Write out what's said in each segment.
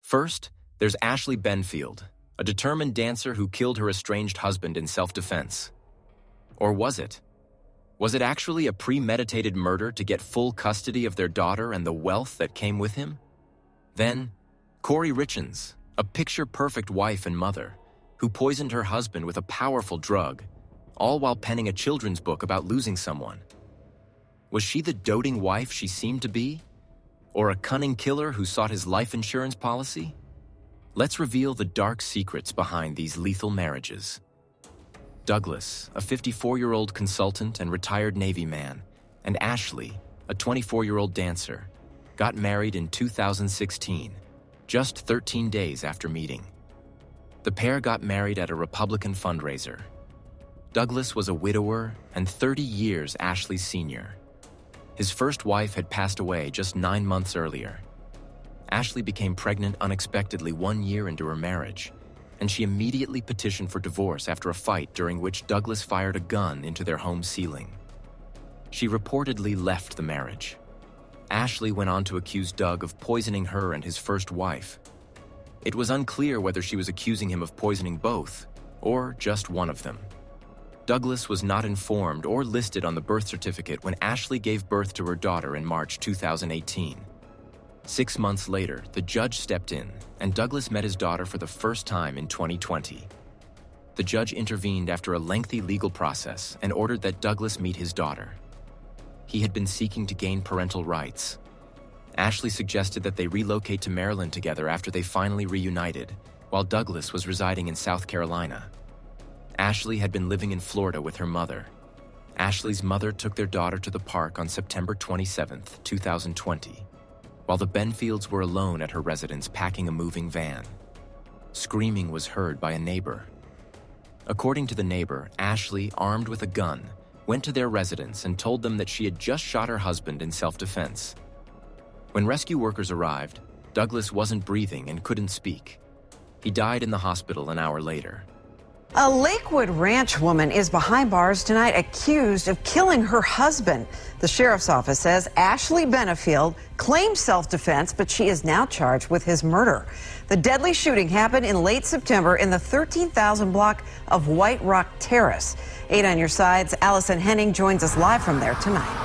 First, there's Ashley Benfield, a determined dancer who killed her estranged husband in self-defense. Or was it? Was it actually a premeditated murder to get full custody of their daughter and the wealth that came with him? Then, Corey Richins, a picture-perfect wife and mother, who poisoned her husband with a powerful drug, all while penning a children's book about losing someone. Was she the doting wife she seemed to be? Or a cunning killer who sought his life insurance policy? Let's reveal the dark secrets behind these lethal marriages. Douglas, a 54-year-old consultant and retired Navy man, and Ashley, a 24-year-old dancer, got married in 2016, just 13 days after meeting. The pair got married at a Republican fundraiser. Douglas was a widower and 30 years Ashley's senior. His first wife had passed away just 9 months earlier. Ashley became pregnant unexpectedly 1 year into her marriage, and she immediately petitioned for divorce after a fight during which Douglas fired a gun into their home ceiling. She reportedly left the marriage. Ashley went on to accuse Doug of poisoning her and his first wife. It was unclear whether she was accusing him of poisoning both, or just one of them. Douglas was not informed or listed on the birth certificate when Ashley gave birth to her daughter in March 2018. 6 months later, the judge stepped in, and Douglas met his daughter for the first time in 2020. The judge intervened after a lengthy legal process and ordered that Douglas meet his daughter. He had been seeking to gain parental rights. Ashley suggested that they relocate to Maryland together after they finally reunited, while Douglas was residing in South Carolina. Ashley had been living in Florida with her mother. Ashley's mother took their daughter to the park on September 27, 2020, while the Benfields were alone at her residence packing a moving van. Screaming was heard by a neighbor. According to the neighbor, Ashley, armed with a gun, went to their residence and told them that she had just shot her husband in self-defense. When rescue workers arrived, Douglas wasn't breathing and couldn't speak. He died in the hospital an hour later. A Lakewood Ranch woman is behind bars tonight accused of killing her husband. The sheriff's office says Ashley Benefield claimed self-defense, but she is now charged with his murder. The deadly shooting happened in late September in the 13,000 block of White Rock Terrace. 8 on your side's Allison Henning joins us live from there tonight.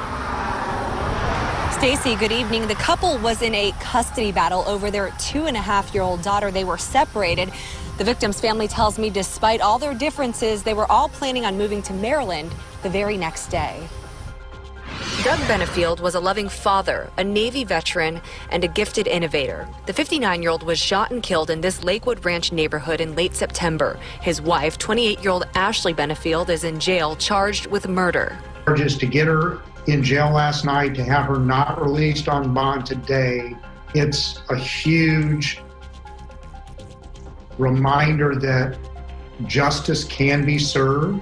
Stacy, good evening. The couple was in a custody battle over their 2.5-year-old daughter. They were separated. The victim's family tells me despite all their differences, they were all planning on moving to Maryland the very next day. Doug Benefield was a loving father, a Navy veteran, and a gifted innovator. The 59-year-old was shot and killed in this Lakewood Ranch neighborhood in late September. His wife, 28-year-old Ashley Benefield, is in jail charged with murder. Just to get her in jail last night, to have her not released on bond today, it's a huge reminder that justice can be served.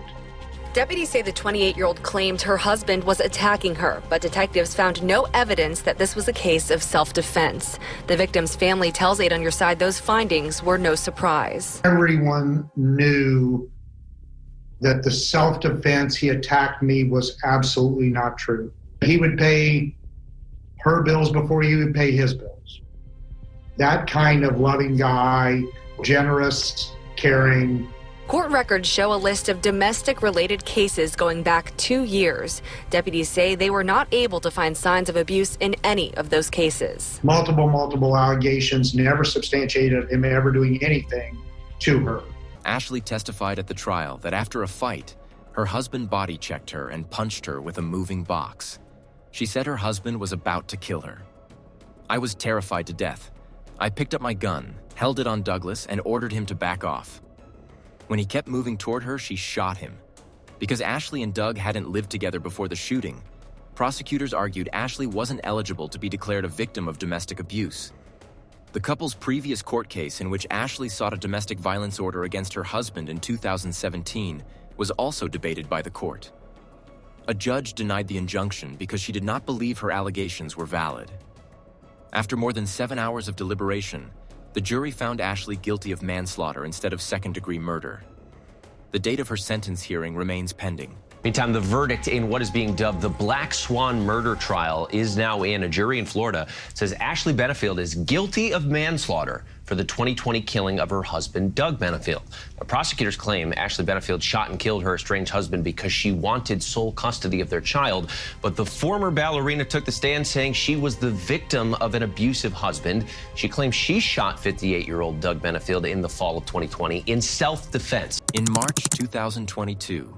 Deputies say the 28-year-old claimed her husband was attacking her, but detectives found no evidence that this was a case of self-defense. The victim's family tells 8 on Your Side those findings were no surprise. Everyone knew that the self-defense he attacked me was absolutely not true. He would pay her bills before he would pay his bills. That kind of loving guy, generous, caring. Court records show a list of domestic-related cases going back 2 years. Deputies say they were not able to find signs of abuse in any of those cases. Multiple allegations, never substantiated him ever doing anything to her. Ashley testified at the trial that after a fight, her husband body-checked her and punched her with a moving box. She said her husband was about to kill her. "I was terrified to death. I picked up my gun, held it on Douglas, and ordered him to back off. When he kept moving toward her, she shot him. Because Ashley and Doug hadn't lived together before the shooting, prosecutors argued Ashley wasn't eligible to be declared a victim of domestic abuse. The couple's previous court case, in which Ashley sought a domestic violence order against her husband in 2017, was also debated by the court. A judge denied the injunction because she did not believe her allegations were valid. After more than 7 hours of deliberation, the jury found Ashley guilty of manslaughter instead of second-degree murder. The date of her sentence hearing remains pending. Meantime, the verdict in what is being dubbed the Black Swan murder trial is now in. A jury in Florida says Ashley Benefield is guilty of manslaughter for for the 2020 killing of her husband, Doug Benefield. Now, prosecutors claim Ashley Benefield shot and killed her estranged husband because she wanted sole custody of their child. But the former ballerina took the stand saying she was the victim of an abusive husband. She claims she shot 58-year-old Doug Benefield in the fall of 2020 in self-defense. In March 2022,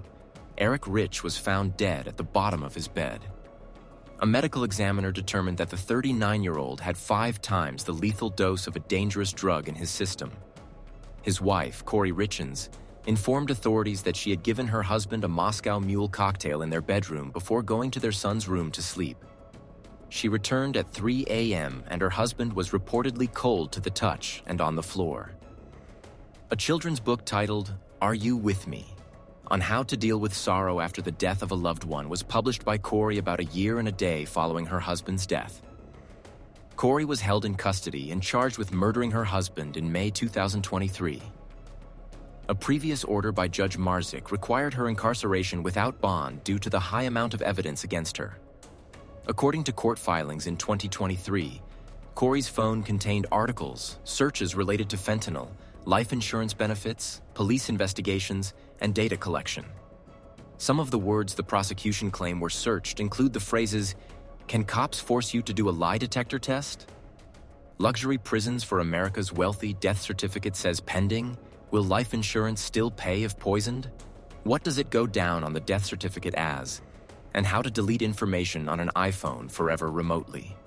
Eric Rich was found dead at the bottom of his bed. A medical examiner determined that the 39-year-old had 5 times the lethal dose of a dangerous drug in his system. His wife, Corey Richens, informed authorities that she had given her husband a Moscow Mule cocktail in their bedroom before going to their son's room to sleep. She returned at 3 a.m. and her husband was reportedly cold to the touch and on the floor. A children's book titled, Are You With Me? On how to deal with sorrow after the death of a loved one was published by Corey about a year and a day following her husband's death. Corey was held in custody and charged with murdering her husband in May 2023. A previous order by Judge Marzik required her incarceration without bond due to the high amount of evidence against her. According to court filings in 2023, Corey's phone contained articles, searches related to fentanyl, life insurance benefits, police investigations, and data collection. Some of the words the prosecution claim were searched include the phrases, "Can cops force you to do a lie detector test?" "Luxury prisons for America's wealthy death certificate says pending. Will life insurance still pay if poisoned? What does it go down on the death certificate as? And how to delete information on an iPhone forever remotely."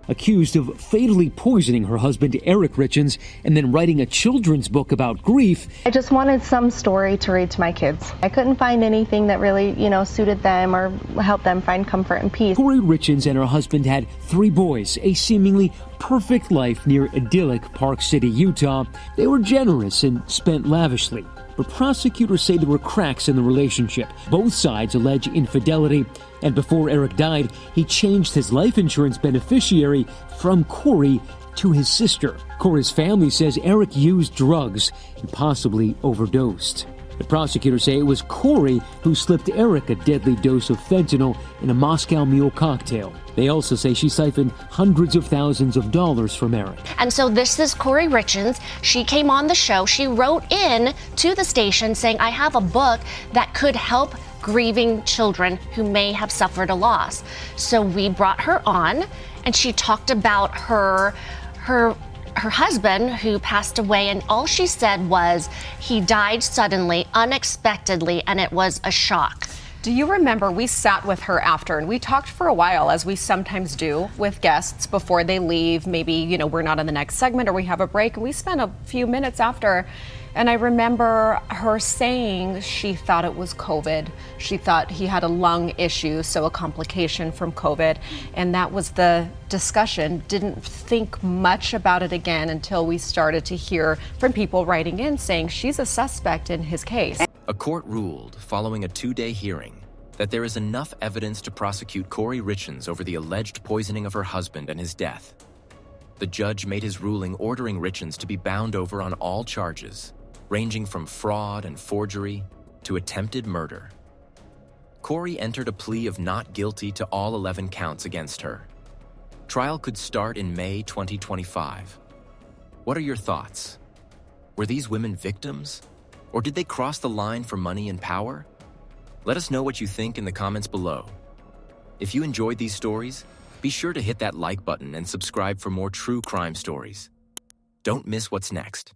Accused of fatally poisoning her husband, Eric Richens, and then writing a children's book about grief. I just wanted some story to read to my kids. I couldn't find anything that really, suited them or helped them find comfort and peace. Corey Richens and her husband had 3 boys, a seemingly perfect life near idyllic Park City, Utah. They were generous and spent lavishly. But prosecutors say there were cracks in the relationship. Both sides allege infidelity. And before Eric died, he changed his life insurance beneficiary from Corey to his sister. Corey's family says Eric used drugs and possibly overdosed. The prosecutors say it was Corey who slipped Eric a deadly dose of fentanyl in a Moscow Mule cocktail. They also say she siphoned hundreds of thousands of dollars from Eric. And so this is Corey Richens. She came on the show. She wrote in to the station saying, I have a book that could help grieving children who may have suffered a loss. So we brought her on, and she talked about her husband who passed away, and all she said was he died suddenly, unexpectedly, and it was a shock. Do you remember we sat with her after and we talked for a while, as we sometimes do with guests before they leave? Maybe, we're not in the next segment or we have a break, and we spent a few minutes after. And I remember her saying she thought it was COVID. She thought he had a lung issue, so a complication from COVID. And that was the discussion. Didn't think much about it again until we started to hear from people writing in saying she's a suspect in his case. A court ruled, following a 2-day hearing, that there is enough evidence to prosecute Corey Richens over the alleged poisoning of her husband and his death. The judge made his ruling ordering Richens to be bound over on all charges, ranging from fraud and forgery to attempted murder. Corey entered a plea of not guilty to all 11 counts against her. Trial could start in May 2025. What are your thoughts? Were these women victims? Or did they cross the line for money and power? Let us know what you think in the comments below. If you enjoyed these stories, be sure to hit that like button and subscribe for more true crime stories. Don't miss what's next.